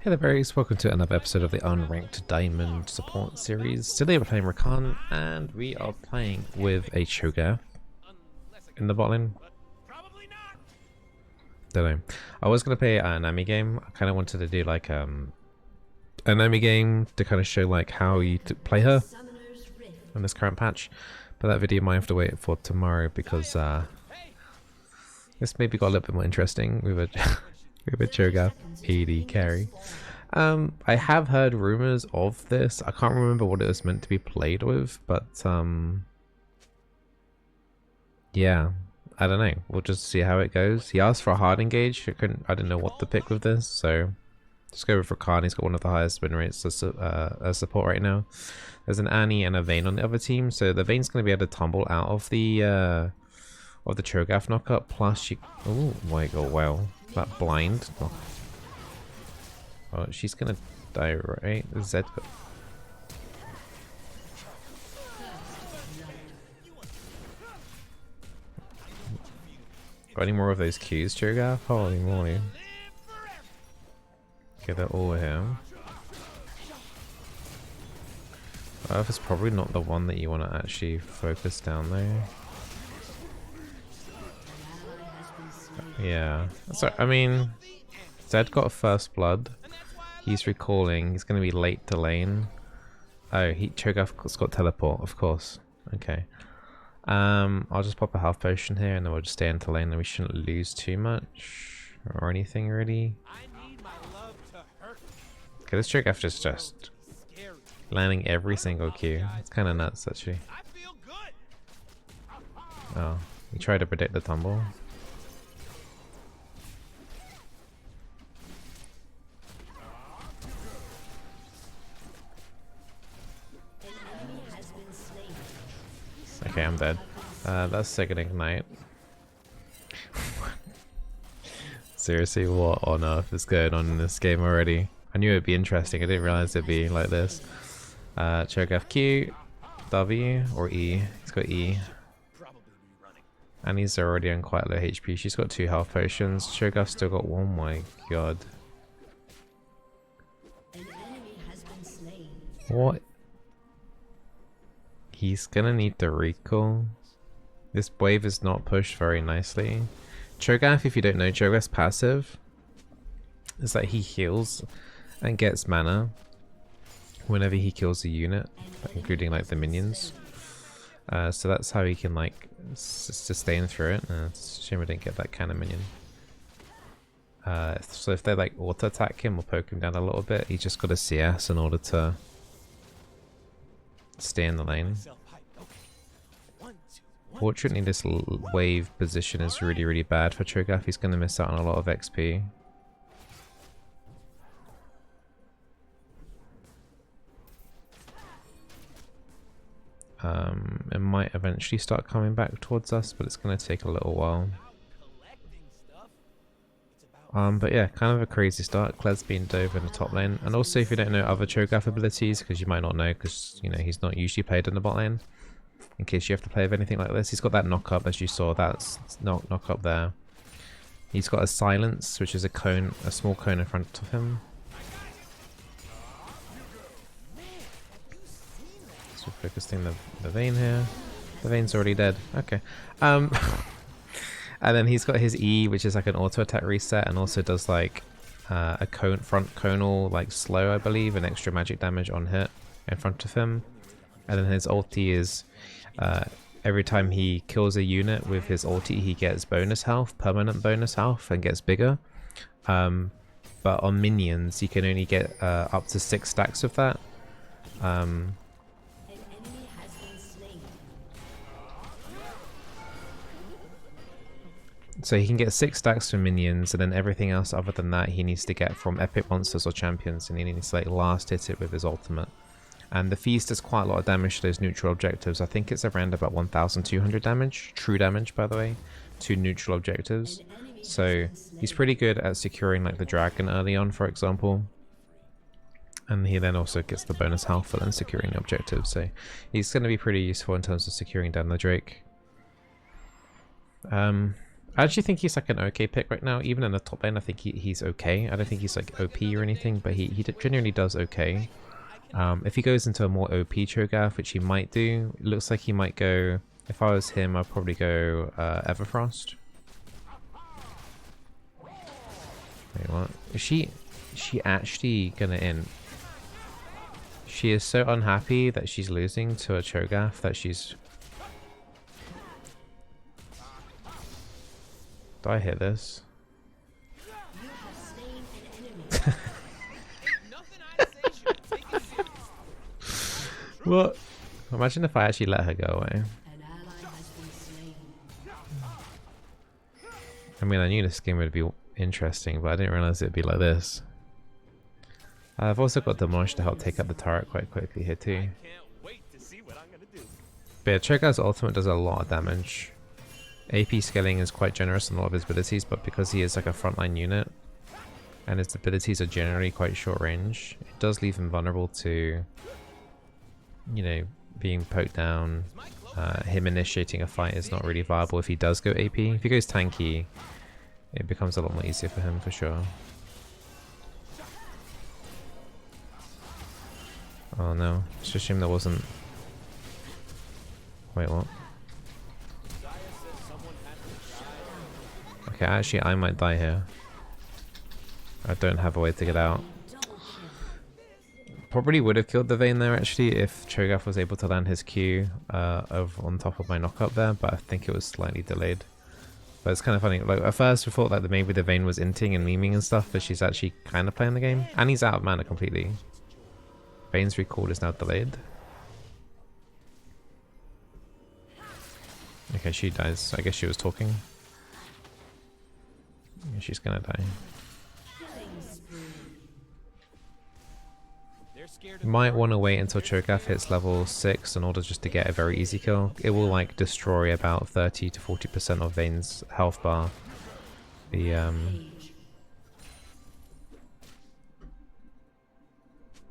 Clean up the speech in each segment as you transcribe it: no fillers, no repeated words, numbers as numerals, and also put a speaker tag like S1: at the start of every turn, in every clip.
S1: Hey there berries, welcome to another episode of the Unranked Diamond Support series. Today we're playing Rakan and we are playing with a Cho'gath in the Botlane. Don't know. I was going to play an enemy game. I kind of wanted to do like an enemy game to kind of show like how you play her in this current patch. But that video might have to wait for tomorrow because this maybe got a little bit more interesting with a with a Cho'gath AD carry. I have heard rumors of this. I can't remember what it was meant to be played with, but yeah, I don't know. We'll just see how it goes. He asked for a hard engage. I didn't know what to pick with this, so just go with Rakan. He's got one of the highest win rates as support right now. There's an Annie and a Vayne on the other team, so the Vayne's going to be able to tumble out of the Cho'gath knockup. Plus, she. Oh my god! Wow, that blind. Oh, she's gonna die, right? Zed. Got any more of those Qs, Cho'gath? Holy moly. Okay, they're all here. Earth is probably not the one that you want to actually focus down there. Yeah. So, I mean, Zed got a first blood. He's recalling. He's going to be late to lane. Oh, Cho'gath's got teleport, of course. Okay. I'll just pop a health potion here and then we'll just stay into lane and we shouldn't lose too much or anything really. Okay, this Cho'gath is just landing every single Q. It's kind of nuts actually. Oh, we tried to predict the tumble. Okay, I'm dead. That's second ignite. Seriously, what on earth is going on in this game already? I knew it'd be interesting, I didn't realize it'd be like this. Cho'gath Q, W, or E. He's got E. And he's already on quite low HP. She's got 2 health potions. Cho'gath's still got 1. Oh my god. What? He's gonna need the recall. This wave is not pushed very nicely. Cho'gath, if you don't know, Cho'gath's passive is that he heals and gets mana whenever he kills a unit, including like the minions. So that's how he can like sustain through it. It's a shame we didn't get that kind of minion. So if they like auto attack him or poke him down a little bit, he's just got a CS in order to stay in the lane. Fortunately, this wave position is really bad for Cho'gath. He's going to miss out on a lot of XP. It might eventually start coming back towards us, but it's going to take a little while. But yeah, kind of a crazy start. Klez's been dove in the top lane. And also, if you don't know other Cho'gath abilities, because you might not know, because you know he's not usually played in the bot lane. In case you have to play with anything like this, he's got that knock up, as you saw. That's knock up there. He's got a silence, which is a cone, a small cone in front of him. So focusing the Vayne here. The Vayne's already dead. Okay. And then he's got his E, which is like an auto attack reset, and also does like a front conal like slow, I believe, and extra magic damage on hit in front of him. And then his ulti is every time he kills a unit with his ulti, he gets bonus health, permanent bonus health, and gets bigger. But on minions, you can only get up to 6 stacks of that. So he can get 6 stacks from minions, and then everything else other than that he needs to get from epic monsters or champions, and he needs to like last hit it with his ultimate. And the feast does quite a lot of damage to those neutral objectives. I think it's around about 1,200 damage, true damage by the way, to neutral objectives. So he's pretty good at securing like the dragon early on, for example. And he then also gets the bonus health for then securing the objective. So he's going to be pretty useful in terms of securing down the Drake. I actually think he's like an okay pick right now. Even in the top lane, I think he's okay. I don't think he's like OP or anything, but he genuinely does okay. If he goes into a more OP Cho'gath, which he might do, it looks like he might go... If I was him, I'd probably go Everfrost. Wait, what? Is she actually gonna in? She is so unhappy that she's losing to a Cho'gath that she's... Do I hit this? What? Imagine if I actually let her go away. I mean, I knew this game would be interesting, but I didn't realize it'd be like this. I've also got Demolish to help take out the turret quite quickly here too. But yeah, Cho'gath's ultimate does a lot of damage. AP scaling is quite generous on a lot of his abilities, but because he is like a frontline unit, and his abilities are generally quite short range, it does leave him vulnerable to, you know, being poked down. Him initiating a fight is not really viable if he does go AP. If he goes tanky, it becomes a lot more easier for him for sure. Oh no, it's a shame there wasn't... Wait, what? Okay, actually I might die here. I don't have a way to get out. Probably would have killed the Vayne there actually if Cho'gath was able to land his Q on top of my knockup there, but I think it was slightly delayed. But it's kind of funny, like at first we thought that maybe the Vayne was inting and memeing and stuff, but she's actually kind of playing the game. And he's out of mana completely. Vayne's recall is now delayed. Okay, she dies. I guess she was talking. Yeah, she's gonna die. Might want to wait until Cho'gath hits level 6 in order just to get a very easy kill. It will like destroy about 30 to 40% of Vayne's health bar. The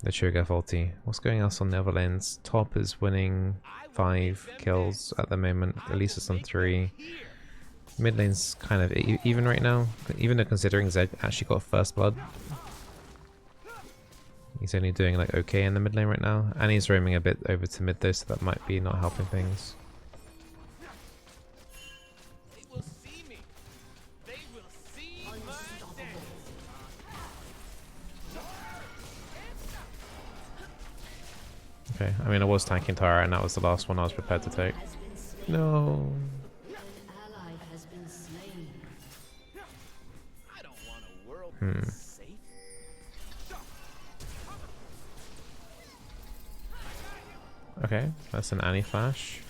S1: Cho'gath ulti. What's going else on the other lanes? Top is winning 5 kills at the moment. Elise is on 3. Mid lane's kind of even right now, even though considering Zed actually got first blood. He's only doing like okay in the mid lane right now, and he's roaming a bit over to mid though, so that might be not helping things. Okay, I mean I was tanking Tara and that was the last one I was prepared to take. No. Okay, that's an Annie flash.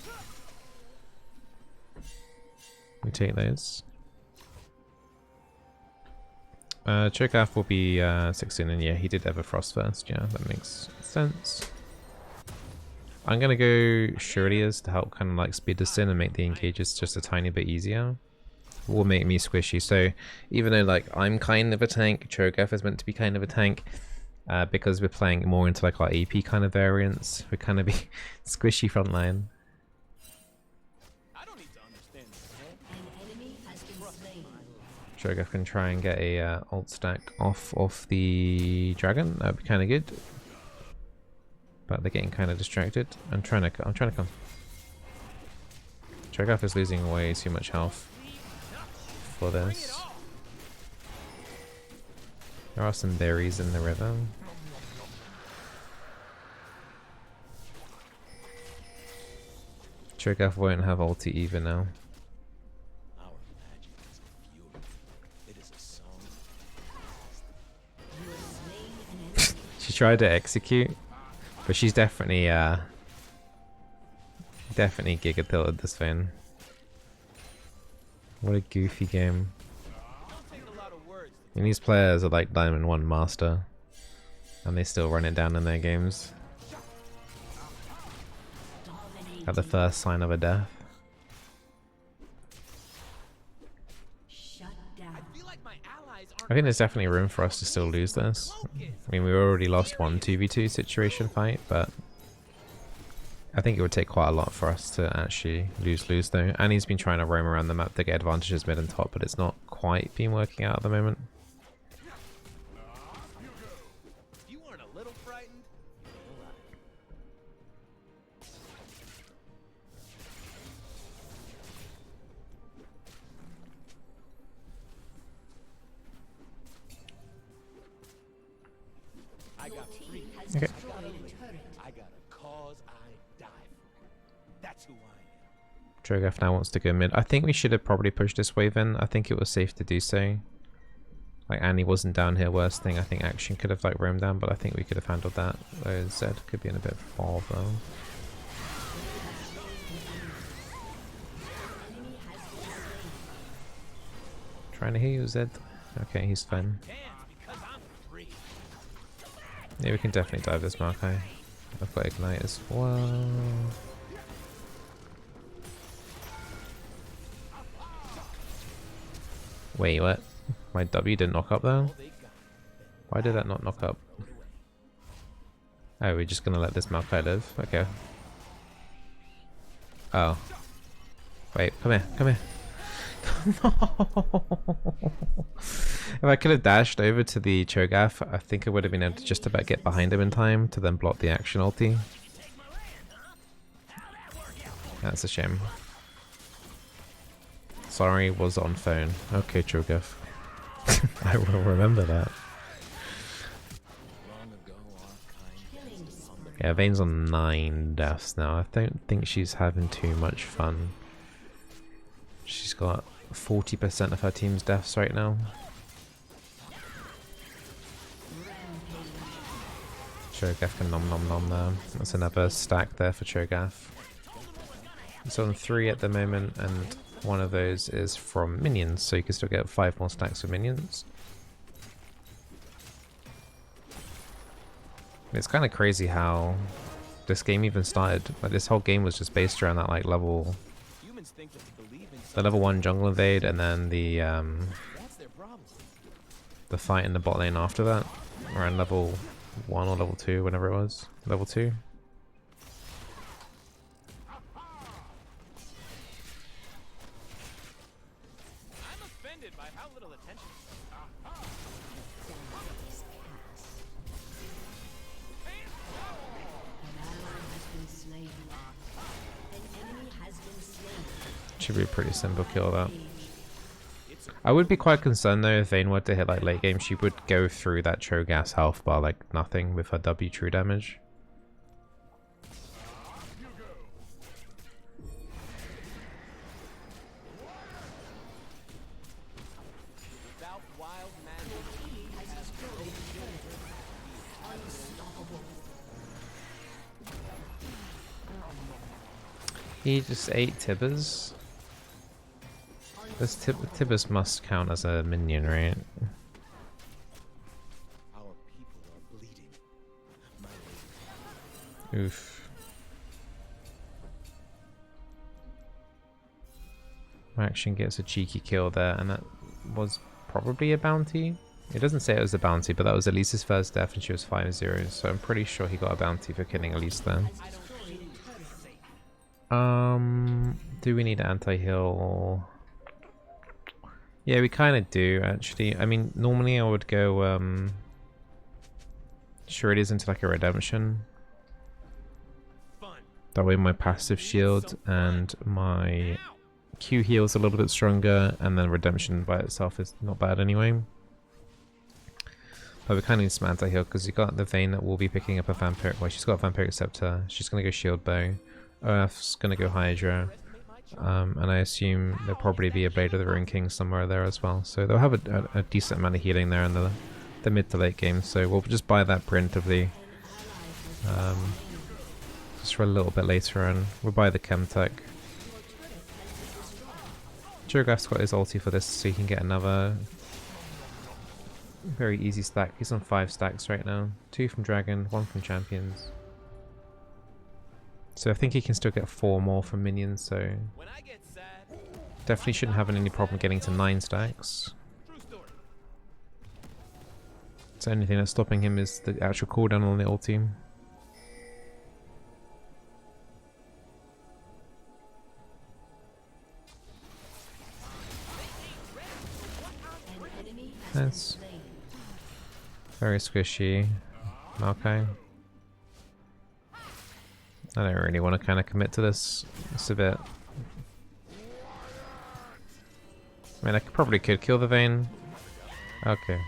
S1: We take those. Cho'gath will be 16, and yeah, he did Everfrost first. Yeah, that makes sense. I'm gonna go Shurliers to help kind of like speed this in and make the engages just a tiny bit easier. Will make me squishy. So even though like I'm kind of a tank, Cho'gath is meant to be kind of a tank. Because we're playing more into like our AP kind of variants, we're kind of be squishy frontline. Cho'gath can try and get a ult stack off the dragon. That'd be kind of good. But they're getting kind of distracted. I'm trying to come. Cho'gath is losing way too much health for this. There are some berries in the river. Cho'gath won't have ulti either now. She tried to execute, but she's definitely giga-tilted this Vayne. What a goofy game. And these players are like Diamond 1 Master, and they still run it down in their games. At the first sign of a death. I think there's definitely room for us to still lose this. I mean, we already lost one 2v2 situation fight, but I think it would take quite a lot for us to actually lose though. And he's been trying to roam around the map to get advantages mid and top, but it's not quite been working out at the moment.
S2: You weren't a little frightened? I got free.
S1: Okay.
S2: I got a cause I die for. That's who I am.
S1: Cho'gath now wants to go mid. I think we should have probably pushed this wave in. I think it was safe to do so. Like, Annie wasn't down here worst thing. I think Action could have like roamed down, but I think we could have handled that. Though Zed could be in a bit of bother. Trying to hear you, Zed. Okay, he's fine. Yeah, we can definitely dive this Makai. I've got Ignite as well. Wait, what? My W didn't knock up though? Why did that not knock up? Oh, we're just gonna let this Makai live? Okay. Oh. Wait, come here, come here. No. If I could have dashed over to the Cho'gath, I think I would have been able to just about get behind him in time to then block the Action ulti. That's a shame. Sorry, was on phone. Okay, Cho'gath. I will remember that. Yeah, Vayne's on 9 deaths now. I don't think she's having too much fun. She's got 40% of her team's deaths right now. Cho'gath can nom nom nom there. That's another stack there for Cho'gath. It's on 3 at the moment, and one of those is from minions, so you can still get 5 more stacks of minions. It's kind of crazy how this game even started. Like, this whole game was just based around that like level, the level 1 jungle invade, and then the fight in the bot lane after that, around level 1 or level 2, whenever it was. Level 2. Should be a pretty simple kill, that. I would be quite concerned though if Vayne were to hit like late game. She would go through that Cho'gath's health bar like nothing with her W true damage. He just ate Tibbers. This Tibbers must count as a minion, right?
S2: Our people are bleeding.
S1: Oof. Action gets a cheeky kill there, and that was probably a bounty. It doesn't say it was a bounty, but that was Elise's first death and she was 5-0, so I'm pretty sure he got a bounty for killing Elise then. Do we need anti-heal? Yeah, we kind of do, actually. I mean, normally I would go, sure it is into like a redemption. That way my passive shield and my Q heal is a little bit stronger, and then redemption by itself is not bad anyway. But we kind of need some anti-heal because you got the Vayne that will be picking up a vampiric. Well, she's got a vampiric scepter. She's going to go shield bow. OF's going to go Hydra. And I assume there'll probably be a Blade of the Ruin King somewhere there as well. So they'll have a decent amount of healing there in the mid to late game. So we'll just buy that preemptively. Just for a little bit later on. We'll buy the Chemtech. Cho'gath's got his ulti for this so he can get another very easy stack. He's on 5 stacks right now. 2 from Dragon, 1 from Champions. So I think he can still get 4 more from minions, so definitely shouldn't have any problem getting to 9 stacks. So the only thing that's stopping him is the actual cooldown on the ulti. Nice. Very squishy. Okay. I don't really want to kind of commit to this. It's a bit... I mean, I probably could kill the Vayne. Okay.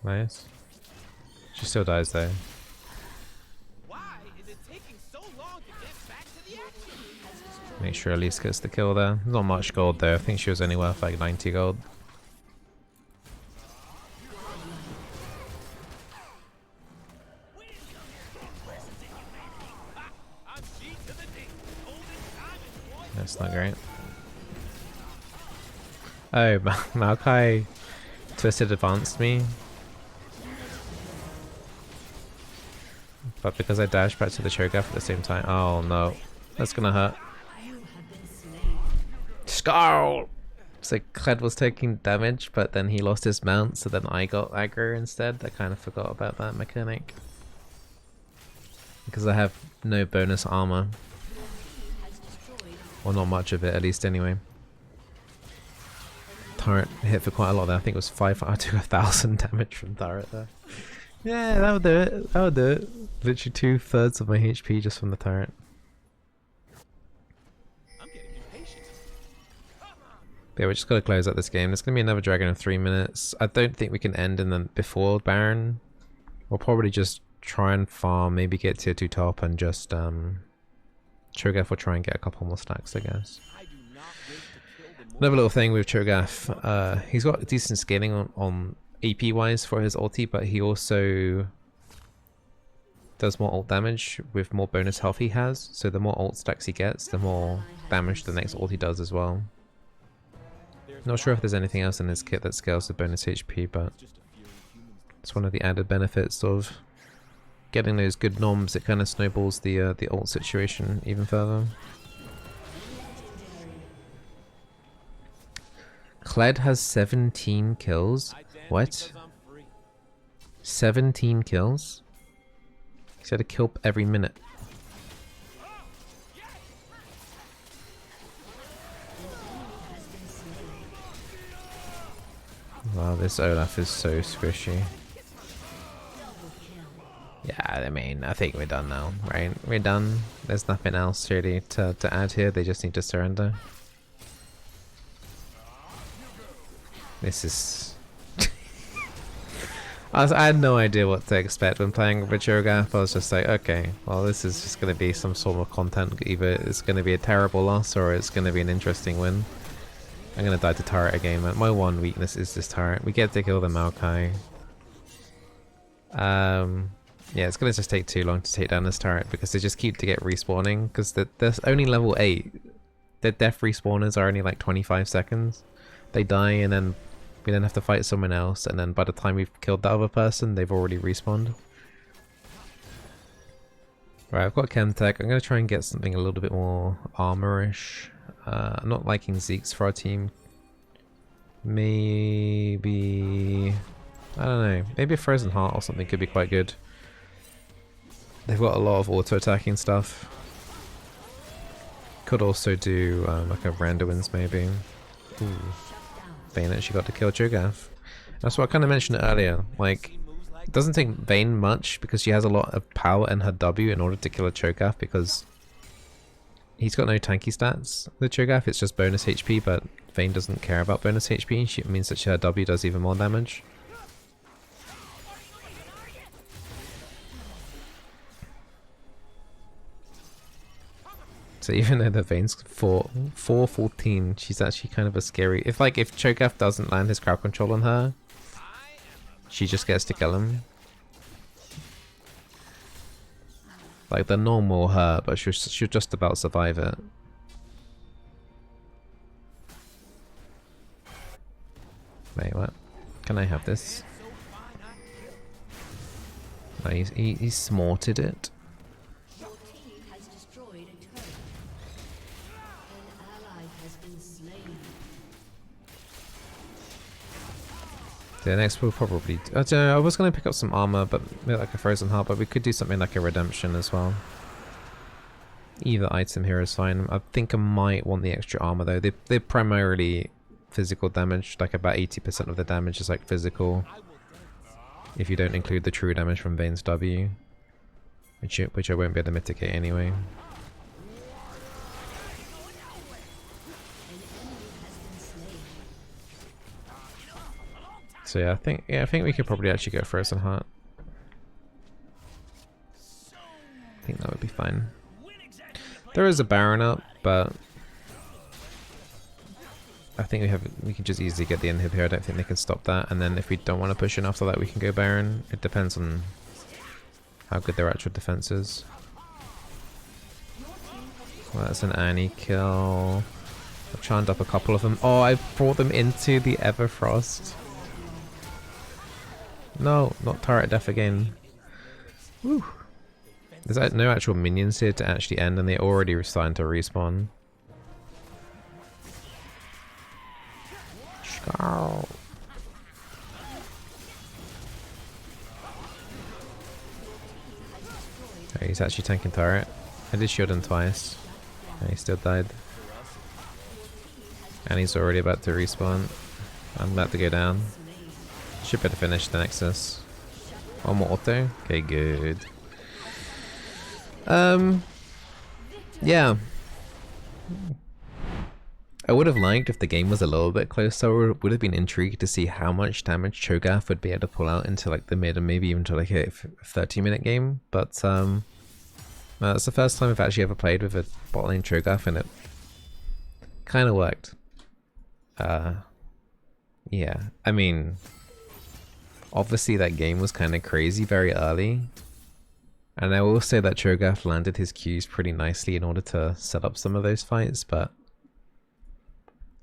S1: Nice. She still dies though.
S2: Why is it taking so long to get back to the action?
S1: Make sure Elise gets the kill there. Not much gold though. I think she was only worth like 90 gold. That's not great. Oh, Maokai twisted advanced me. But because I dashed back to the Cho'gath at the same time. Oh no. That's gonna hurt. Scarl! So Kled was taking damage, but then he lost his mount, so then I got aggro instead. I kind of forgot about that mechanic. Because I have no bonus armor. Or not much of it, at least anyway. Turret hit for quite a lot there. I think it was 500 to 1,000 damage from turret there. Yeah, that would do it. That would do it. Literally 2/3 of my HP just from the turret.
S2: I'm getting impatient.
S1: Yeah, we're just gonna close out this game. There's gonna be another dragon in 3 minutes. I don't think we can end in the before Baron. We'll probably just try and farm, maybe get tier 2 top and just Cho'gath will try and get a couple more stacks, I guess. Another little thing with Cho'gath, he's got decent scaling on AP wise for his ulti, but he also does more ult damage with more bonus health he has. So the more ult stacks he gets, the more damage the next ulti does as well. Not sure if there's anything else in his kit that scales the bonus HP, but it's one of the added benefits of getting those good noms. It kind of snowballs the ult situation even further. Kled has 17 kills. What? 17 kills? He's had a kill every minute. Wow, this Olaf is so squishy. Yeah, I mean, I think we're done now, right? We're done. There's nothing else really to add here. They just need to surrender. This is... I had no idea what to expect when playing with Cho'gath. I was just like, okay, well this is just going to be some sort of content. Either it's going to be a terrible loss or it's going to be an interesting win. I'm going to die to turret again, man. My one weakness is this turret. We get to kill the Maokai. Yeah, it's going to just take too long to take down this turret because they just keep to get respawning. Because they're only level 8. Their death respawners are only like 25 seconds. They die and then we then have to fight someone else, and then by the time we've killed that other person, they've already respawned. Right, I've got Chemtech. I'm going to try and get something a little bit more armorish. I'm not liking Zeke's for our team. Maybe... I don't know. Maybe a Frozen Heart or something could be quite good. They've got a lot of auto-attacking stuff. Could also do like a Randuin's maybe. Ooh. Vayne actually got to kill Cho'gath. That's what I kind of mentioned earlier. Like, it doesn't take Vayne much because she has a lot of power in her W in order to kill a Cho'gath because he's got no tanky stats. The Cho'gath, it's just bonus HP, but Vayne doesn't care about bonus HP. It means that her W does even more damage. So even though the Vayne's 414, she's actually kind of a scary... If Cho'gath doesn't land his crowd control on her, she just gets to kill him. Like the normal her, but she'll just about survive it. Wait, what? Can I have this? No, he smarted it. Yeah, next we'll probably... I don't know, I was going to pick up some armor, but like a Frozen Heart, but we could do something like a Redemption as well. Either item here is fine. I think I might want the extra armor though. They're primarily physical damage, like about 80% of the damage is like physical. If you don't include the true damage from Vayne's W. Which I won't be able to mitigate anyway. So yeah, I think we could probably actually go Frozen Heart. I think that would be fine. There is a Baron up, but I think we can just easily get the inhib here. I don't think they can stop that. And then if we don't want to push in after that, we can go Baron. It depends on how good their actual defense is. Well, that's an Annie kill. I've charmed up a couple of them. Oh, I brought them into the Everfrost. No, not turret death again. Woo. There's no actual minions here to actually end, and they're already starting to respawn. Scarl. Oh, he's actually tanking turret. I did shield him twice. And he still died. And he's already about to respawn. I'm about to go down. Should better finish the Nexus. One more auto. Okay, good. Yeah. I would have liked if the game was a little bit closer. I would have been intrigued to see how much damage Cho'gath would be able to pull out into like the mid and maybe even to like a 30-minute game. But that's the first time I've actually ever played with a Botlane Cho'gath, and it kind of worked. Yeah, I mean, obviously that game was kind of crazy very early. And I will say that Cho'gath landed his Qs pretty nicely in order to set up some of those fights, but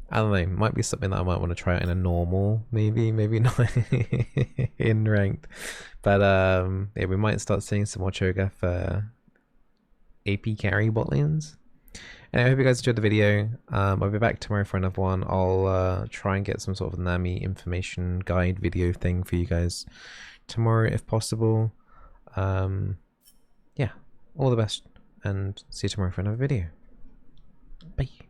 S1: I don't know, might be something that I might want to try out in a normal, maybe not in ranked. But yeah, we might start seeing some more Cho'gath AP carry bot lanes. And I hope you guys enjoyed the video. I'll be back tomorrow for another one. I'll try and get some sort of Nami information guide video thing for you guys tomorrow if possible. Yeah, all the best, and see you tomorrow for another video. Bye.